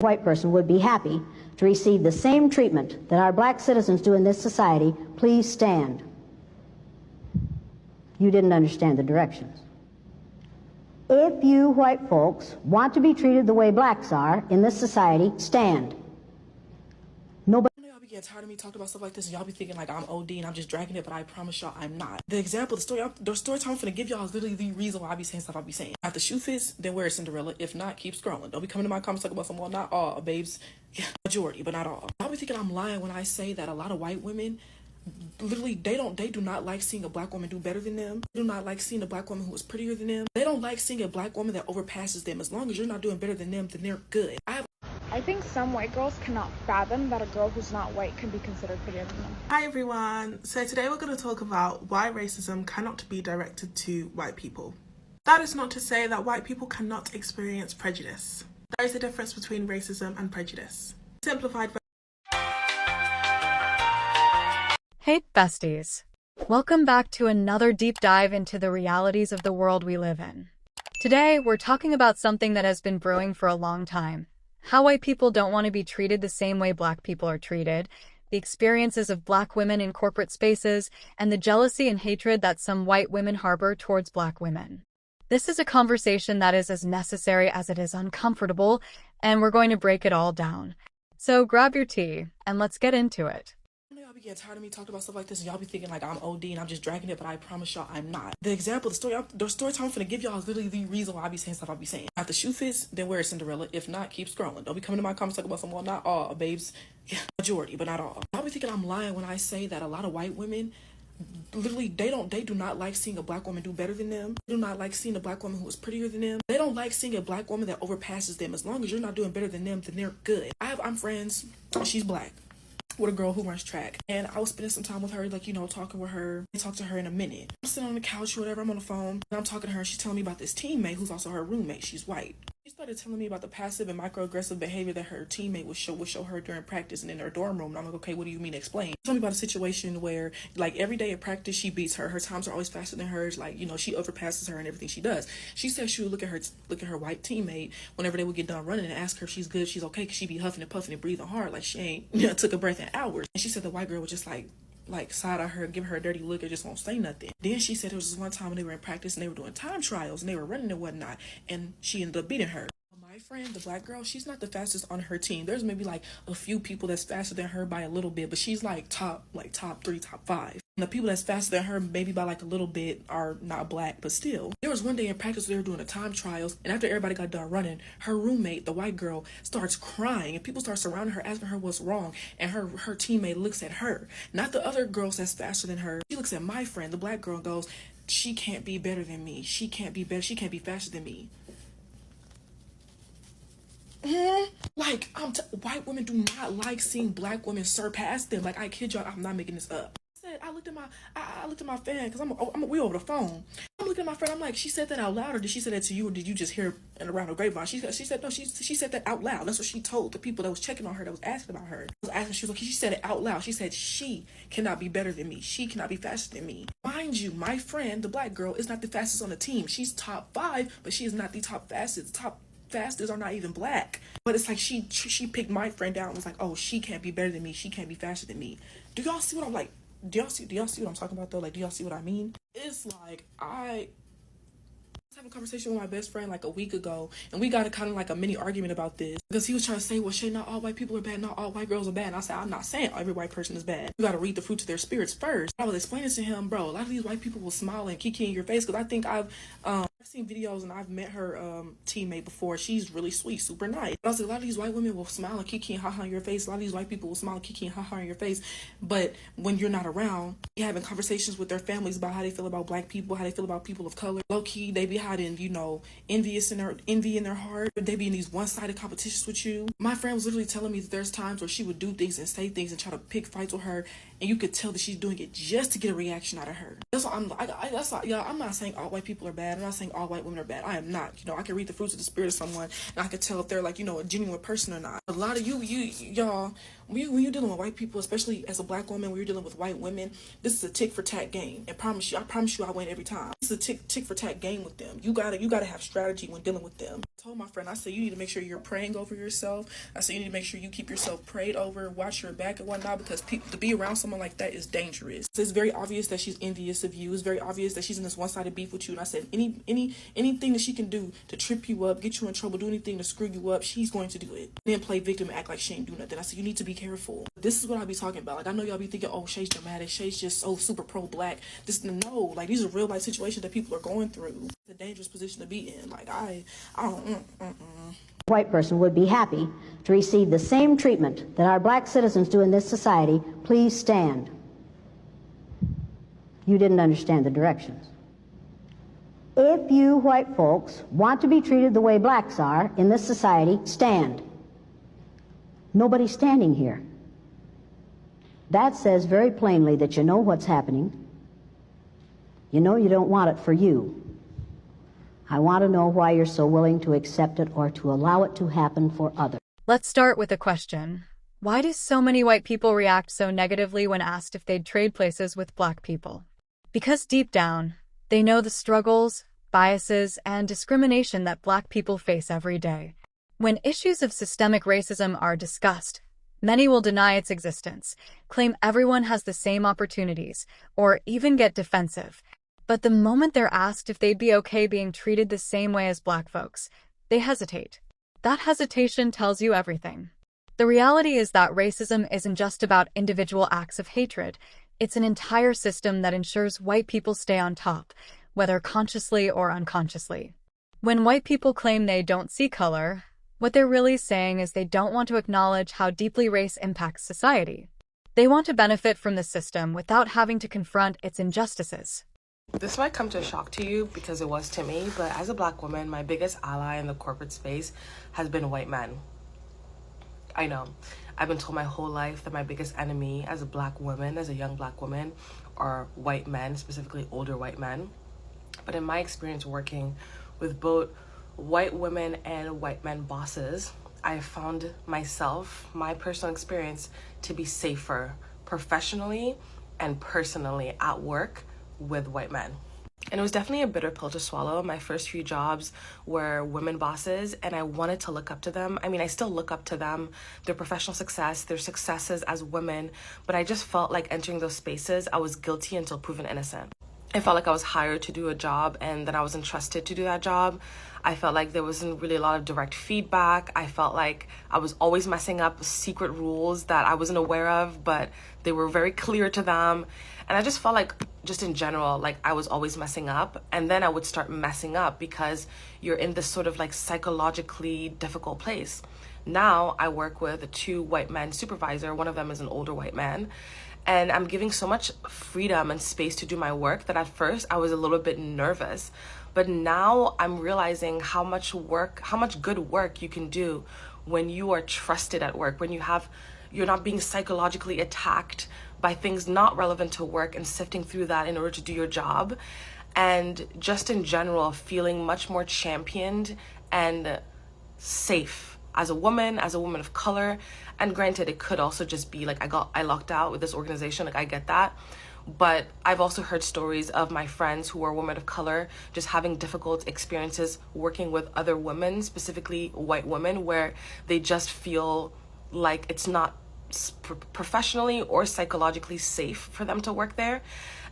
White person would be happy to receive the same treatment that our black citizens do in this society, please stand. You didn't understand the directions. If you white folks want to be treated the way blacks are in this society, stand. Nobody. Y'all be getting tired of me talking about stuff like this, and y'all be thinking like I'm OD and I'm just dragging it, but I promise y'all I'm not. The story time I'm finna give y'all is literally the reason why I be saying stuff I be saying. If the shoe fits, then wear a Cinderella. If not, keep scrolling. Don't be coming to my comments talking about some, well, not all, babes. Yeah, majority, but not all. Y'all be thinking I'm lying when I say that a lot of white women, literally, they do not like seeing a black woman do better than them. They do not like seeing a black woman who is prettier than them. They don't like seeing a black woman that overpasses them. As long as you're not doing better than them, then they're good. I think some white girls cannot fathom that a girl who's not white can be considered prettier than them. Hi everyone, so today we're going to talk about why racism cannot be directed to white people. That is not to say that white people cannot experience prejudice. There is a difference between racism and prejudice. Simplified. Hey besties, welcome back to another deep dive into the realities of the world we live in. Today we're talking about something that has been brewing for a long time. How white people don't want to be treated the same way black people are treated, the experiences of black women in corporate spaces, and the jealousy and hatred that some white women harbor towards black women. This is a conversation that is as necessary as it is uncomfortable, and we're going to break it all down. So grab your tea, and let's get into it. Y'all be getting tired of me talking about stuff like this, and y'all be thinking like I'm OD and I'm just dragging it, but I promise y'all I'm not. The story time I'm finna give y'all is literally the reason why I be saying stuff I be saying. If the shoe fits, then wear a Cinderella. If not, keep scrolling. Don't be coming to my comments talking about some, well, not all, babes. Yeah, majority, but not all. Y'all be thinking I'm lying when I say that a lot of white women, literally, they do not like seeing a black woman do better than them. They do not like seeing a black woman who is prettier than them. They don't like seeing a black woman that overpasses them. As long as you're not doing better than them, then they're good. I'm friends, she's black, with a girl who runs track, and I was spending some time with her, like, you know, talking with her. I talked to her in a minute. I'm sitting on the couch or whatever, I'm on the phone, and I'm talking to her, and she's telling me about this teammate who's also her roommate. She's white. She started telling me about the passive and microaggressive behavior that her teammate would show her during practice and in her dorm room. And I'm like, okay, what do you mean? Explain. She told me about a situation where, like, every day at practice she beats her. Her times are always faster than hers. Like, you know, she overpasses her in everything she does. She said she would look at her white teammate whenever they would get done running and ask her if she's good, if she's okay, because she'd be huffing and puffing and breathing hard like she ain't, you know, took a breath in hours. And she said the white girl would just like side eye her, give her a dirty look, or just won't say nothing. Then she said it was this one time when they were in practice and they were doing time trials and they were running and whatnot, and she ended up beating her. My friend, the black girl, she's not the fastest on her team. There's maybe like a few people that's faster than her by a little bit, but she's like top 3, top 5. And the people that's faster than her maybe by like a little bit are not black, but still. There was one day in practice they were doing the time trials, and after everybody got done running, her roommate, the white girl, starts crying, and people start surrounding her, asking her what's wrong, and her teammate looks at her, not the other girls that's faster than her. She looks at my friend, the black girl, and goes, she can't be better than me. She can't be better. She can't be faster than me. Like, white women do not like seeing black women surpass them. Like, I kid y'all, I'm not making this up. I looked at my fan, because we over the phone. I'm looking at my friend, I'm like, she said that out loud, or did she say that to you, or did you just hear it around the grapevine? She said no, she said that out loud. That's what she told the people that was checking on her, that was asking about her. She was like, she said it out loud. She said she cannot be better than me. She cannot be faster than me. Mind you, my friend, the black girl, is not the fastest on the team. She's top 5, but she is not the top fastest. Top fastest are not even black. But it's like she picked my friend out and was like, oh, she can't be better than me. She can't be faster than me. Do y'all see what I'm like? Do y'all see what I'm talking about though? Like, do y'all see what I mean? It's like I was having a conversation with my best friend like a week ago, and we got a kind of like a mini argument about this, because he was trying to say, well, Shay, not all white people are bad, not all white girls are bad. And I said, I'm not saying every white person is bad. You got to read the fruits of their spirits first. I was explaining to him, bro, a lot of these white people will smile and kiki in your face, because I think I've seen videos and I've met her teammate before. She's really sweet, super nice. But I was like, a lot of these white women will smile and kiki and ha-ha in your face. A lot of these white people will smile and kiki and ha-ha in your face. But when you're not around, you're having conversations with their families about how they feel about black people, how they feel about people of color. Low-key, they be hiding, you know, envy in their heart. They be in these one-sided competitions with you. My friend was literally telling me that there's times where she would do things and say things and try to pick fights with her, and you could tell that she's doing it just to get a reaction out of her. That's what I'm not saying all white people are bad. I'm not saying all white women are bad. I am not. I can read the fruits of the spirit of someone, and I can tell if they're like, a genuine person or not. A lot of y'all, when you're dealing with white people, especially as a black woman, when you're dealing with white women, this is a tick for tack game. And I promise you I win every time. This is a tick for tack game with them. You gotta have strategy when dealing with them. I told my friend, I said, you need to make sure you're praying over yourself. I said, you need to make sure you keep yourself prayed over, watch your back and whatnot, because to be around someone like that is dangerous. So it's very obvious that she's envious of you. It's very obvious that she's in this one-sided beef with you. And I said, anything that she can do to trip you up, get you in trouble, do anything to screw you up, she's going to do it. And then play victim and act like she ain't do nothing. I said, you need to be careful. This is what I be talking about. Like, I know y'all be thinking, oh, Shay's dramatic, Shay's just so super pro-black. No, like, these are real life situations that people are going through. It's a dangerous position to be in. Like, I don't. A white person would be happy to receive the same treatment that our black citizens do in this society. Please stand. You didn't understand the directions. If you white folks want to be treated the way blacks are in this society, stand. Nobody's standing here. That says very plainly that you know what's happening. You know you don't want it for you. I want to know why you're so willing to accept it or to allow it to happen for others. Let's start with a question. Why do so many white people react so negatively when asked if they'd trade places with black people? Because deep down, they know the struggles, biases, and discrimination that black people face every day. When issues of systemic racism are discussed, many will deny its existence, claim everyone has the same opportunities, or even get defensive. But the moment they're asked if they'd be okay being treated the same way as black folks, they hesitate. That hesitation tells you everything. The reality is that racism isn't just about individual acts of hatred. It's an entire system that ensures white people stay on top, whether consciously or unconsciously. When white people claim they don't see color, what they're really saying is they don't want to acknowledge how deeply race impacts society. They want to benefit from the system without having to confront its injustices. This might come to a shock to you because it was to me, but as a black woman, my biggest ally in the corporate space has been white men. I know. I've been told my whole life that my biggest enemy as a black woman, as a young black woman, are white men, specifically older white men. But in my experience working with both white women and white men bosses, I found myself, my personal experience, to be safer professionally and personally at work with white men. And it was definitely a bitter pill to swallow. My first few jobs were women bosses, and I wanted to look up to them. I mean, I still look up to them, their professional success, their successes as women, but I just felt like entering those spaces, I was guilty until proven innocent. I felt like I was hired to do a job and that I was entrusted to do that job. I felt like there wasn't really a lot of direct feedback. I felt like I was always messing up secret rules that I wasn't aware of, but they were very clear to them. And I just felt like, just in general, like I was always messing up. And then I would start messing up because you're in this sort of like psychologically difficult place. Now I work with a 2 white men supervisor. One of them is an older white man. And I'm giving so much freedom and space to do my work that at first I was a little bit nervous. But now I'm realizing how much good work you can do when you are trusted at work, when you're not being psychologically attacked by things not relevant to work and sifting through that in order to do your job. And just in general, feeling much more championed and safe as a woman of color. And granted, it could also just be like I lucked out with this organization, like I get that. But I've also heard stories of my friends who are women of color just having difficult experiences working with other women, specifically white women, where they just feel like it's not professionally or psychologically safe for them to work there.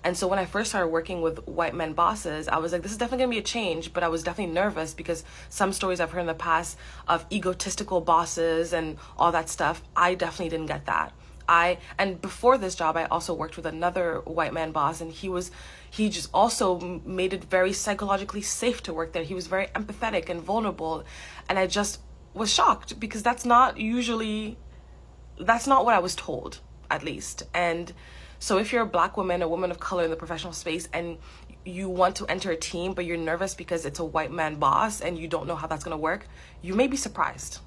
And so when I first started working with white men bosses, I was like, this is definitely gonna be a change, but I was definitely nervous because some stories I've heard in the past of egotistical bosses and all that stuff, I definitely didn't get that. And before this job, I also worked with another white man boss, and he just also made it very psychologically safe to work there. He was very empathetic and vulnerable, and I just was shocked because that's not what I was told, at least. And so if you're a black woman, a woman of color in the professional space, and you want to enter a team, but you're nervous because it's a white man boss and you don't know how that's going to work, you may be surprised.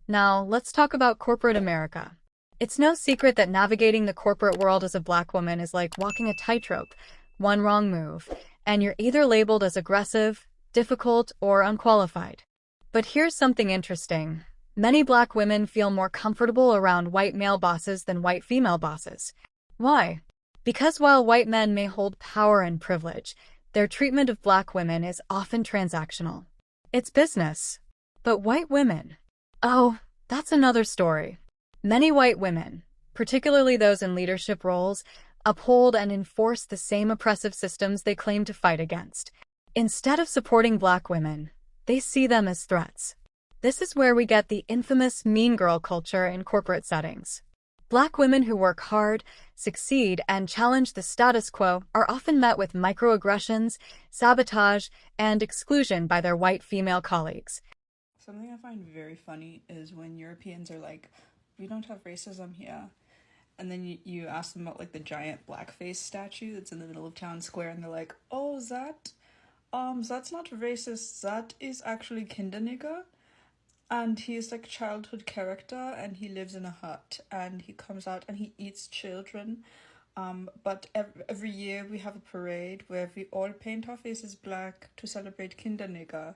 Now, let's talk about corporate America. It's no secret that navigating the corporate world as a black woman is like walking a tightrope. One wrong move, and you're either labeled as aggressive, difficult, or unqualified. But here's something interesting. Many Black women feel more comfortable around white male bosses than white female bosses. Why? Because while white men may hold power and privilege, their treatment of Black women is often transactional. It's business. But white women? Oh, that's another story. Many white women, particularly those in leadership roles, uphold and enforce the same oppressive systems they claim to fight against. Instead of supporting Black women, they see them as threats. This is where we get the infamous mean girl culture in corporate settings. Black women who work hard, succeed, and challenge the status quo are often met with microaggressions, sabotage, and exclusion by their white female colleagues. Something I find very funny is when Europeans are like, we don't have racism here. And then you ask them about like the giant blackface statue that's in the middle of town square, and they're like, oh, that's not racist, that is actually Kindernigger. And he is like a childhood character, and he lives in a hut, and he comes out and he eats children. But every year we have a parade where we all paint our faces black to celebrate Kindernigger.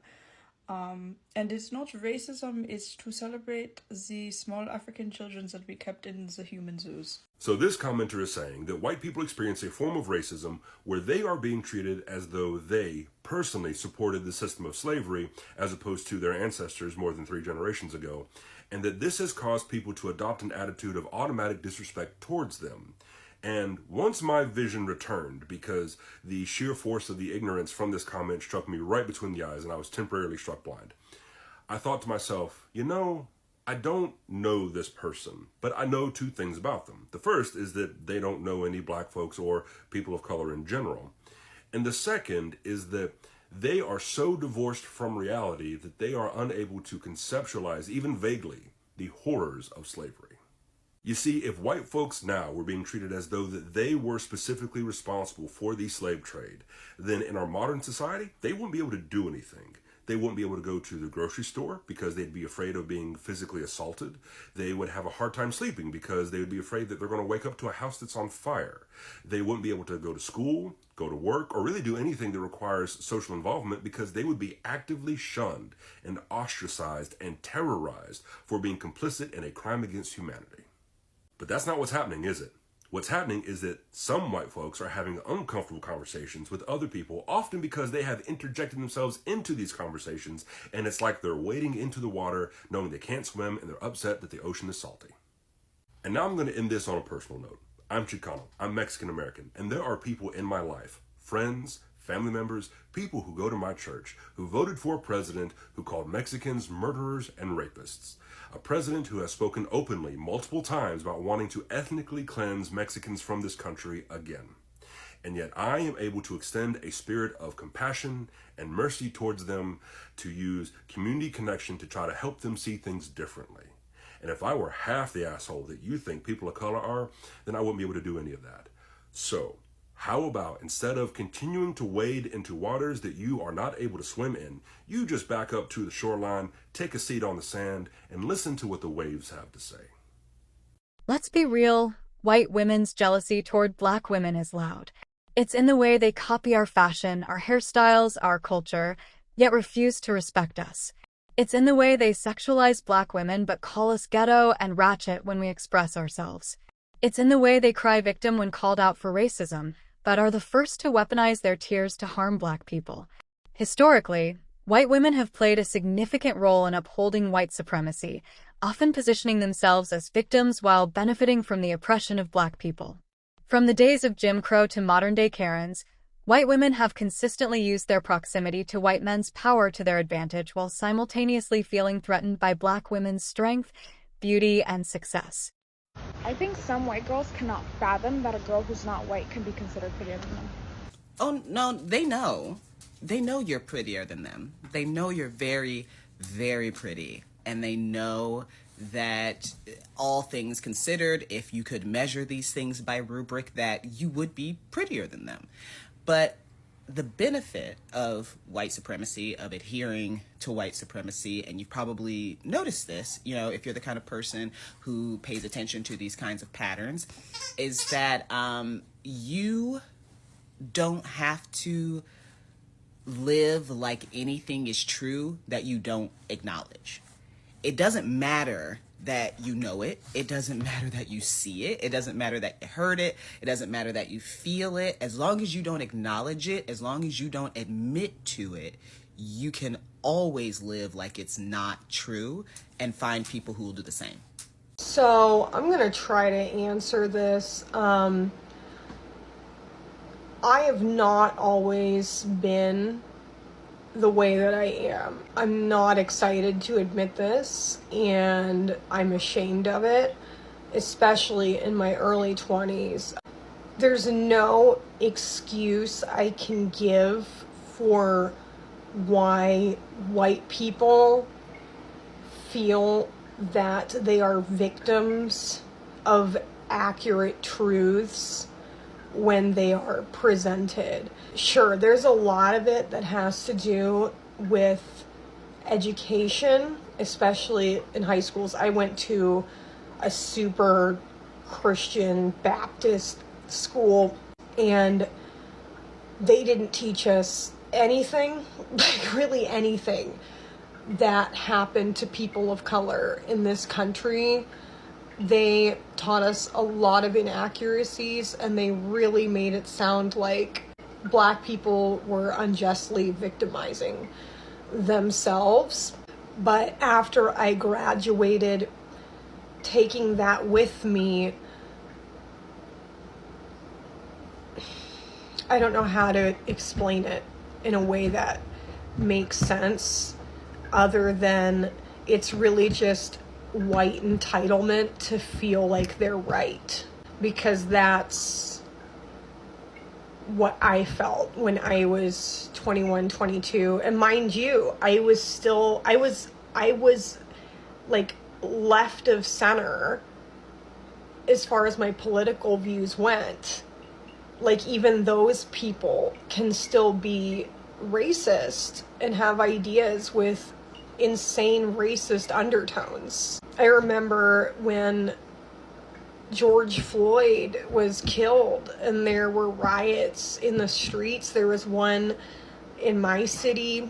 And it's not racism, it's to celebrate the small African children that we kept in the human zoos. So this commenter is saying that white people experience a form of racism where they are being treated as though they personally supported the system of slavery as opposed to their ancestors more than 3 generations ago, and that this has caused people to adopt an attitude of automatic disrespect towards them. And once my vision returned, because the sheer force of the ignorance from this comment struck me right between the eyes and I was temporarily struck blind, I thought to myself, I don't know this person, but I know 2 things about them. The first is that they don't know any Black folks or people of color in general. And the second is that they are so divorced from reality that they are unable to conceptualize, even vaguely, the horrors of slavery. You see, if white folks now were being treated as though that they were specifically responsible for the slave trade, then in our modern society, they wouldn't be able to do anything. They wouldn't be able to go to the grocery store because they'd be afraid of being physically assaulted. They would have a hard time sleeping because they would be afraid that they're going to wake up to a house that's on fire. They wouldn't be able to go to school, go to work, or really do anything that requires social involvement because they would be actively shunned and ostracized and terrorized for being complicit in a crime against humanity. But that's not what's happening, is it? What's happening is that some white folks are having uncomfortable conversations with other people, often because they have interjected themselves into these conversations, and it's like they're wading into the water, knowing they can't swim, and they're upset that the ocean is salty. And now I'm going to end this on a personal note. I'm Chicano, I'm Mexican-American, and there are people in my life, friends, family members, people who go to my church, who voted for a president who called Mexicans murderers and rapists. A president who has spoken openly multiple times about wanting to ethnically cleanse Mexicans from this country again. And yet I am able to extend a spirit of compassion and mercy towards them, to use community connection to try to help them see things differently. And if I were half the asshole that you think people of color are, then I wouldn't be able to do any of that. So, how about instead of continuing to wade into waters that you are not able to swim in, you just back up to the shoreline, take a seat on the sand, and listen to what the waves have to say. Let's be real, white women's jealousy toward Black women is loud. It's in the way they copy our fashion, our hairstyles, our culture, yet refuse to respect us. It's in the way they sexualize Black women but call us ghetto and ratchet when we express ourselves. It's in the way they cry victim when called out for racism, but are the first to weaponize their tears to harm Black people. Historically, white women have played a significant role in upholding white supremacy, often positioning themselves as victims while benefiting from the oppression of Black people. From the days of Jim Crow to modern-day Karens, white women have consistently used their proximity to white men's power to their advantage while simultaneously feeling threatened by Black women's strength, beauty, and success. I think some white girls cannot fathom that a girl who's not white can be considered prettier than them. Oh, no, they know. They know you're prettier than them. They know you're very, very pretty. And they know that all things considered, if you could measure these things by rubric, that you would be prettier than them. But the benefit of white supremacy, of adhering to white supremacy, and you've probably noticed this, if you're the kind of person who pays attention to these kinds of patterns, is that you don't have to live like anything is true that you don't acknowledge. It doesn't matter that you know it. It doesn't matter that you see it. It doesn't matter that you heard it. It doesn't matter that you feel it. As long as you don't acknowledge it, as long as you don't admit to it, you can always live like it's not true and find people who will do the same. So I'm going to try to answer this. I have not always been the way that I am. I'm not excited to admit this, and I'm ashamed of it, especially in my early 20s. There's no excuse I can give for why white people feel that they are victims of accurate truths when they are presented. Sure, there's a lot of it that has to do with education, especially in high schools. I went to a super Christian Baptist school, and they didn't teach us anything, like really anything, that happened to people of color in this country. They taught us a lot of inaccuracies, and they really made it sound like Black people were unjustly victimizing themselves. But after I graduated, taking that with me, I don't know how to explain it in a way that makes sense, other than it's really just white entitlement to feel like they're right, because that's what I felt when I was 21, 22. And mind you, I was like left of center as far as my political views went. Like, even those people can still be racist and have ideas with insane racist undertones. I remember when George Floyd was killed and there were riots in the streets. There was one in my city.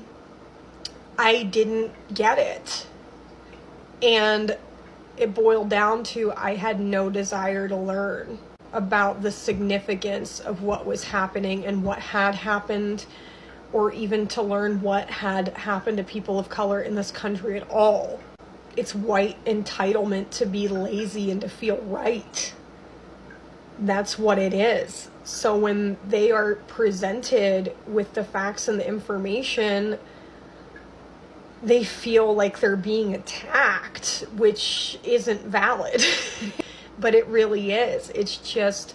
I didn't get it. And it boiled down to I had no desire to learn about the significance of what was happening and what had happened, or even to learn what had happened to people of color in this country at all. It's white entitlement to be lazy and to feel right. That's what it is. So when they are presented with the facts and the information, they feel like they're being attacked, which isn't valid. But it really is. It's just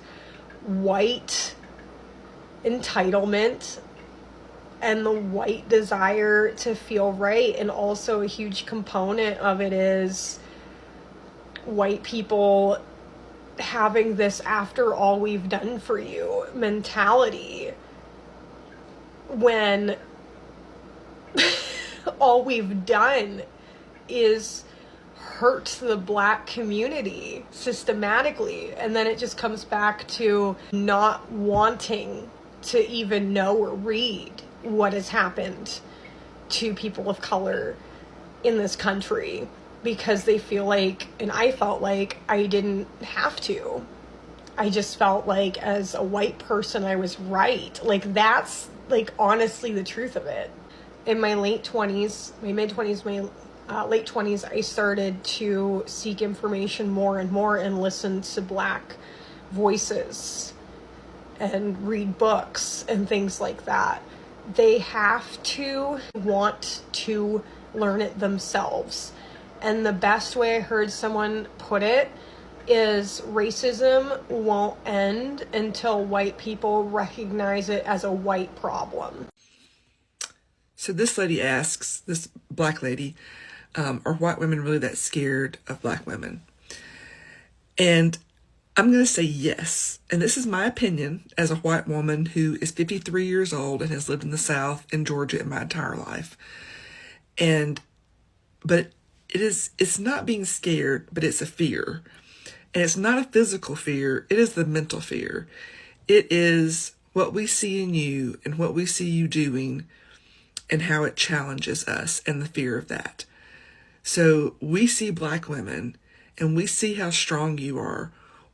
white entitlement and the white desire to feel right. And also a huge component of it is white people having this after all we've done for you mentality, when all we've done is hurt the Black community systematically. And then it just comes back to not wanting to even know or read what has happened to people of color in this country, because they feel like, and I felt like, I didn't have to. I just felt like as a white person I was right. Like, that's like honestly the truth of it. In my late 20s, my mid-20s, my late 20s, I started to seek information more and more and listen to Black voices and read books and things like that. They have to want to learn it themselves. And the best way I heard someone put it is racism won't end until white people recognize it as a white problem. So this lady asks, this Black lady, are white women really that scared of Black women? And I'm going to say yes. And this is my opinion as a white woman who is 53 years old and has lived in the South in Georgia in my entire life. But it's not being scared, but it's a fear. And it's not a physical fear. It is the mental fear. It is what we see in you and what we see you doing and how it challenges us and the fear of that. So we see Black women and we see how strong you are.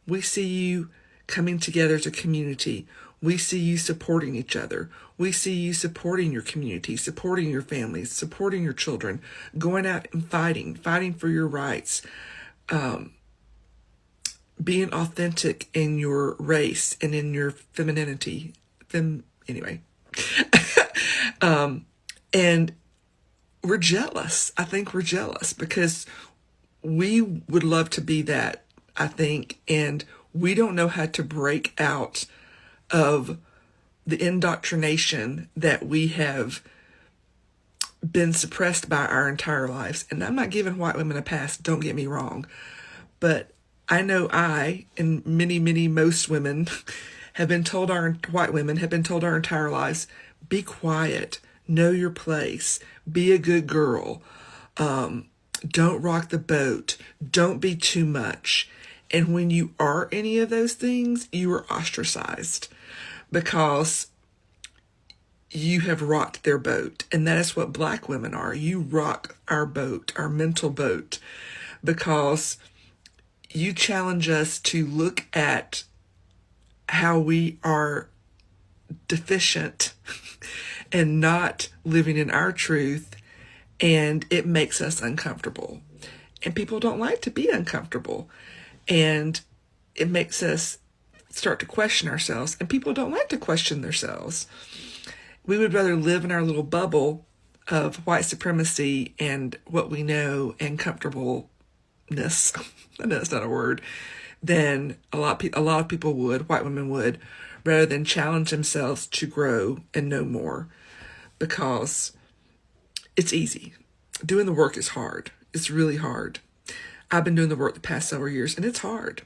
We see you coming together as a community. We see you supporting each other. We see you supporting your community, supporting your families, supporting your children, going out and fighting for your rights, being authentic in your race and in your femininity. Anyway. And we're jealous. I think we're jealous because we would love to be that, I think, and we don't know how to break out of the indoctrination that we have been suppressed by our entire lives. And I'm not giving white women a pass, don't get me wrong, but I know I and most women have been told, white women have been told our entire lives, be quiet, know your place, be a good girl, don't rock the boat, don't be too much. And when you are any of those things, you are ostracized because you have rocked their boat. And that is what Black women are. You rock our boat, our mental boat, because you challenge us to look at how we are deficient and not living in our truth, and it makes us uncomfortable. And people don't like to be uncomfortable. And it makes us start to question ourselves, and people don't like to question themselves. We would rather live in our little bubble of white supremacy and what we know and comfortableness. I know that's not a word. Than a lot of people would, white women would, rather than challenge themselves to grow and know more, because it's easy. Doing the work is hard. It's really hard. I've been doing the work the past several years, and it's hard.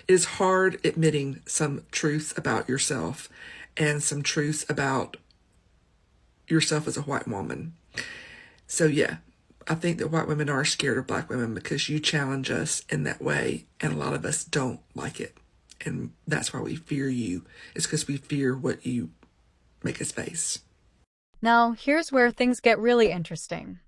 It is hard admitting some truths about yourself and some truths about yourself as a white woman. So yeah, I think that white women are scared of Black women because you challenge us in that way, and a lot of us don't like it. And that's why we fear you. It's because we fear what you make us face. Now, here's where things get really interesting.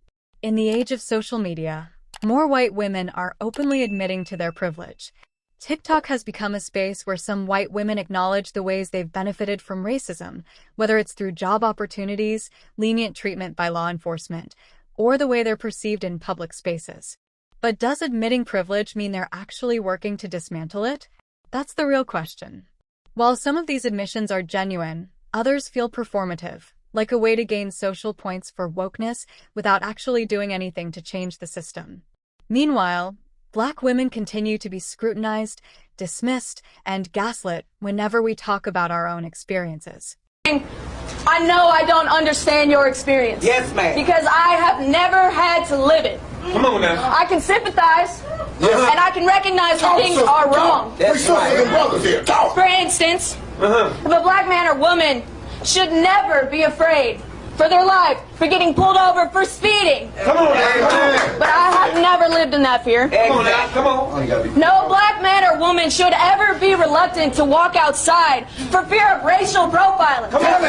In the age of social media, more white women are openly admitting to their privilege. TikTok has become a space where some white women acknowledge the ways they've benefited from racism, whether it's through job opportunities, lenient treatment by law enforcement, or the way they're perceived in public spaces. But does admitting privilege mean they're actually working to dismantle it? That's the real question. While some of these admissions are genuine, others feel performative, like a way to gain social points for wokeness without actually doing anything to change the system. Meanwhile, Black women continue to be scrutinized, dismissed, and gaslit whenever we talk about our own experiences. I know I don't understand your experience. Yes, ma'am. Because I have never had to live it. Come on now. I can sympathize, and I can recognize when things are wrong. That's right. For instance, if a Black man or woman should never be afraid for their life, for getting pulled over for speeding. Come on now. But I have never lived in that fear. Come on now. Come on. No Black man or woman should ever be reluctant to walk outside for fear of racial profiling. Come on,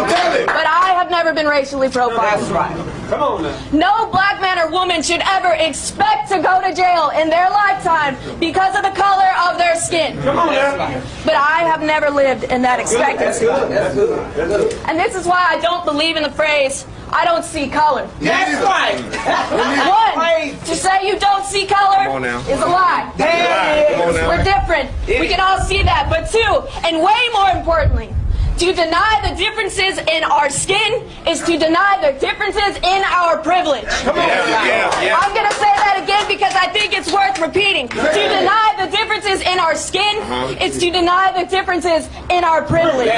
tell it. But I have never been racially profiled. That's right. Come on now. No Black man or woman should ever expect to go to jail in their lifetime because of the color of their skin. Come on now. But I have never lived in that expectancy. That's good. And this is why I don't believe in the phrase, I don't see color. That's right. One, to say you don't see color is a lie. We're different. We can all see that. But two, and way more importantly, to deny the differences in our skin is to deny the differences in our privilege. Come on. I'm going to say that again because I think it's worth repeating. To deny the differences in our skin is to deny the differences in our privilege.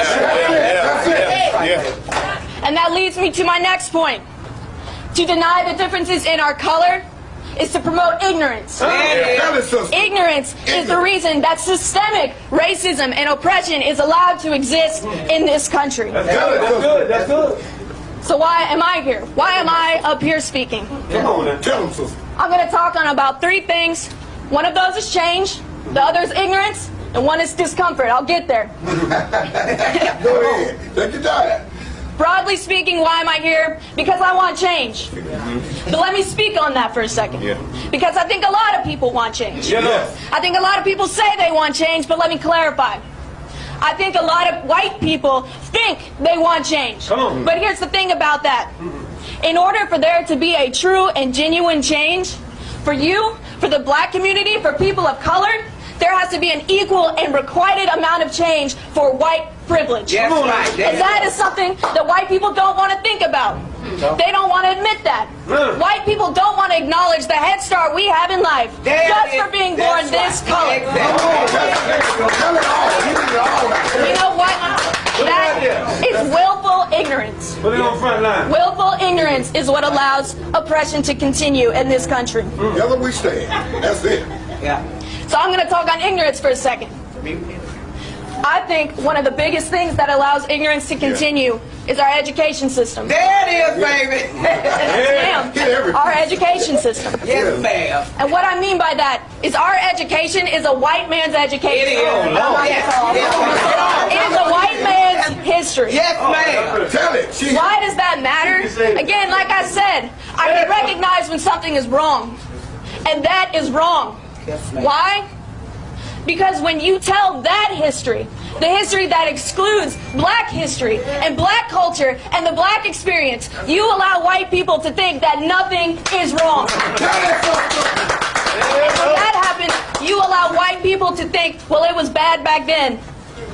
And that leads me to my next point. To deny the differences in our color is to promote ignorance. Ignorance is the reason that systemic racism and oppression is allowed to exist in this country. That's good. So why am I here? Why am I up here speaking? Come on now. Tell them, sister. I'm going to talk on about three things. One of those is change, the other is ignorance, and one is discomfort. I'll get there. Go ahead. Take your time. Broadly speaking, why am I here? Because I want change. But let me speak on that for a second. Because I think a lot of people want change. I think a lot of people say they want change, but let me clarify. I think a lot of white people think they want change. But here's the thing about that. In order for there to be a true and genuine change, for you, for the black community, for people of color, there has to be an equal and requited amount of change for white privilege. Yes, right. And that is something that white people don't want to think about. They don't want to admit that. White people don't want to acknowledge the head start we have in life just for being born this color. You know what? That is willful ignorance. Put it on front line. Willful ignorance is what allows oppression to continue in this country. Together we stand. That's it. So I'm going to talk on ignorance for a second. I think one of the biggest things that allows ignorance to continue is our education system. There it is, baby. Ma'am, our education system. Yes, ma'am. And what I mean by that is our education is a white man's education. It is. It is a white man's history. Yes, ma'am. Tell it. Why does that matter? Again, like I said, I can recognize when something is wrong. And that is wrong. Why? Because when you tell that history, the history that excludes black history and black culture and the black experience, you allow white people to think that nothing is wrong. And when that happens, you allow white people to think, well, it was bad back then,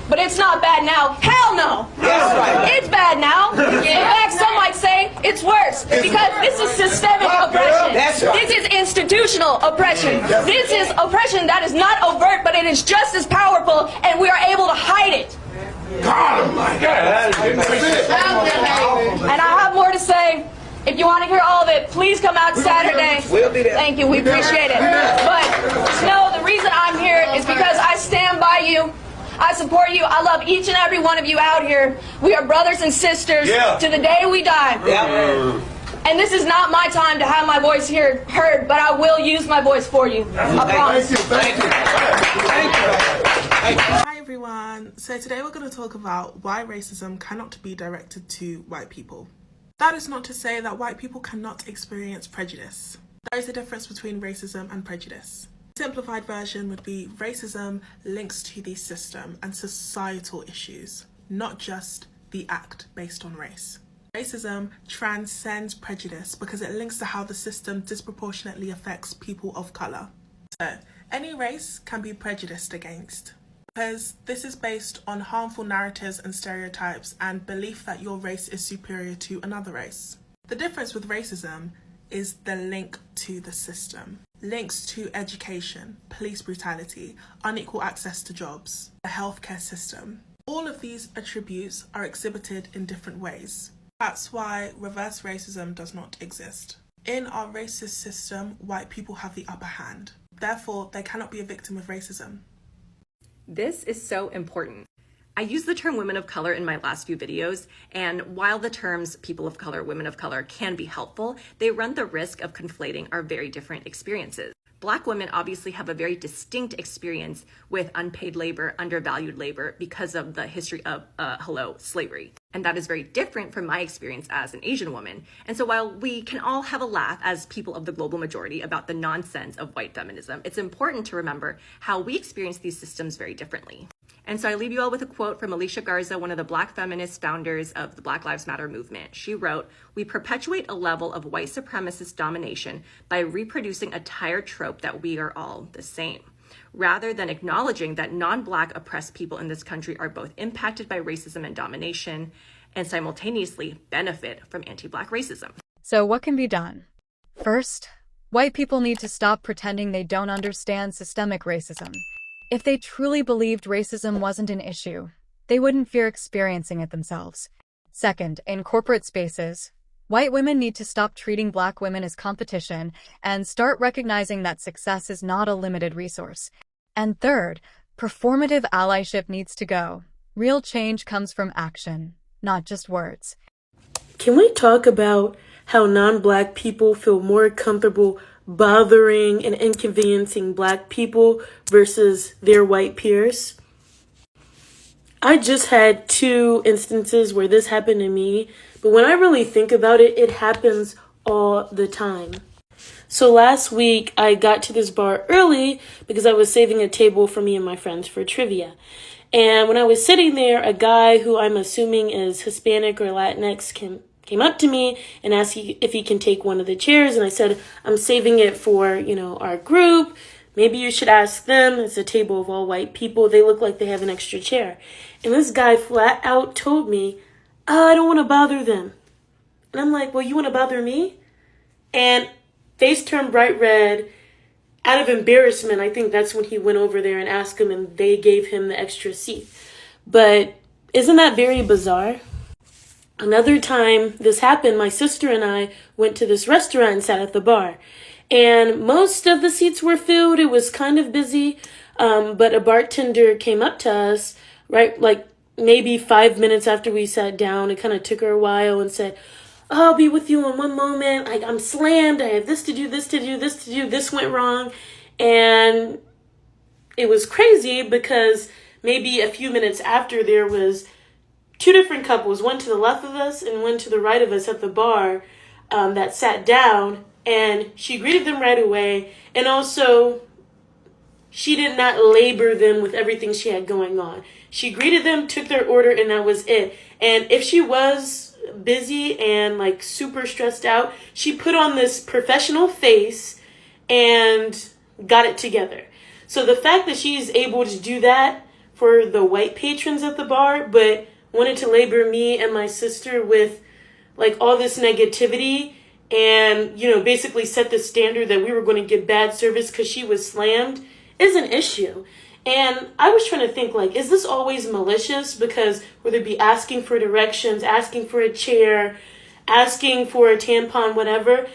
but it's not bad now. Hell no. It's bad now. In fact, some might say it's worse because this is systemic oppression. This is institutional oppression. This is oppression that is not overt, but it is just as powerful, and we are able to hide it. And I have more to say. If you want to hear all of it, please come out Saturday. Thank you. We appreciate it. But no, the reason I'm here is because I stand by you. I support you. I love each and every one of you out here. We are brothers and sisters to the day we die. And this is not my time to have my voice heard, but I will use my voice for you. I promise. Thank you. Hi everyone. So today we're going to talk about why racism cannot be directed to white people. That is not to say that white people cannot experience prejudice. There is a difference between racism and prejudice. Simplified version would be racism links to the system and societal issues, not just the act based on race. Racism transcends prejudice because it links to how the system disproportionately affects people of colour. So, any race can be prejudiced against because this is based on harmful narratives and stereotypes and belief that your race is superior to another race. The difference with racism is the link to the system. Links to education, police brutality, unequal access to jobs, the healthcare system. All of these attributes are exhibited in different ways. That's why reverse racism does not exist. In our racist system, white people have the upper hand. Therefore, they cannot be a victim of racism. This is so important. I used the term women of color in my last few videos, and while the terms people of color, women of color can be helpful, they run the risk of conflating our very different experiences. Black women obviously have a very distinct experience with unpaid labor, undervalued labor because of the history of, slavery. And that is very different from my experience as an Asian woman. And so while we can all have a laugh as people of the global majority about the nonsense of white feminism, it's important to remember how we experience these systems very differently. And so I leave you all with a quote from Alicia Garza, one of the Black feminist founders of the Black Lives Matter movement. She wrote, "We perpetuate a level of white supremacist domination by reproducing a tired trope that we are all the same, rather than acknowledging that non-Black oppressed people in this country are both impacted by racism and domination and simultaneously benefit from anti-Black racism." So what can be done? First, white people need to stop pretending they don't understand systemic racism. If they truly believed racism wasn't an issue, they wouldn't fear experiencing it themselves. Second, in corporate spaces, white women need to stop treating Black women as competition and start recognizing that success is not a limited resource. And third, performative allyship needs to go. Real change comes from action, not just words. Can we talk about how non-Black people feel more comfortable bothering and inconveniencing Black people versus their white peers? I just had 2 instances where this happened to me, but when I really think about it, it happens all the time. So last week, I got to this bar early because I was saving a table for me and my friends for trivia. And when I was sitting there, a guy who I'm assuming is Hispanic or Latinx came up to me and asked if he can take one of the chairs. And I said, I'm saving it for, our group. Maybe you should ask them. It's a table of all white people. They look like they have an extra chair. And this guy flat out told me, I don't want to bother them. And I'm like, well, you want to bother me? And face turned bright red. Out of embarrassment, I think that's when he went over there and asked him, and they gave him the extra seat. But isn't that very bizarre? Another time this happened, my sister and I went to this restaurant and sat at the bar. And most of the seats were filled. It was kind of busy. But a bartender came up to us, right, like maybe 5 minutes after we sat down. It kind of took her a while and said, I'll be with you in one moment. I'm slammed. I have this to do, this to do, this to do. This went wrong. And it was crazy because maybe a few minutes after there was 2 different couples, one to the left of us and one to the right of us at the bar that sat down. And she greeted them right away. And also, she did not labor them with everything she had going on. She greeted them, took their order, and that was it. And if she was busy and super stressed out, she put on this professional face and got it together. So the fact that she's able to do that for the white patrons at the bar, but wanted to labor me and my sister with all this negativity and basically set the standard that we were going to get bad service because she was slammed, is an issue. And I was trying to think, is this always malicious? Because whether it be asking for directions, asking for a chair, asking for a tampon, whatever,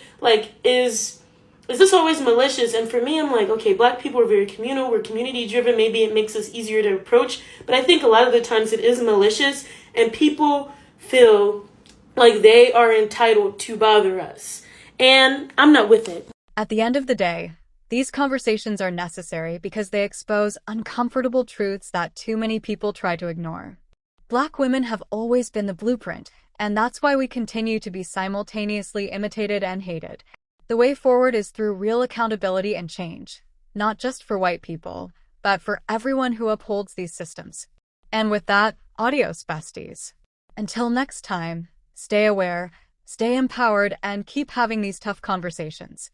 is this always malicious? And for me, I'm okay, Black people are very communal, we're community driven, maybe it makes us easier to approach, but I think a lot of the times it is malicious, and people feel like they are entitled to bother us. And I'm not with it. At the end of the day, these conversations are necessary because they expose uncomfortable truths that too many people try to ignore. Black women have always been the blueprint, and that's why we continue to be simultaneously imitated and hated. The way forward is through real accountability and change, not just for white people, but for everyone who upholds these systems. And with that, adios, besties. Until next time, stay aware, stay empowered, and keep having these tough conversations.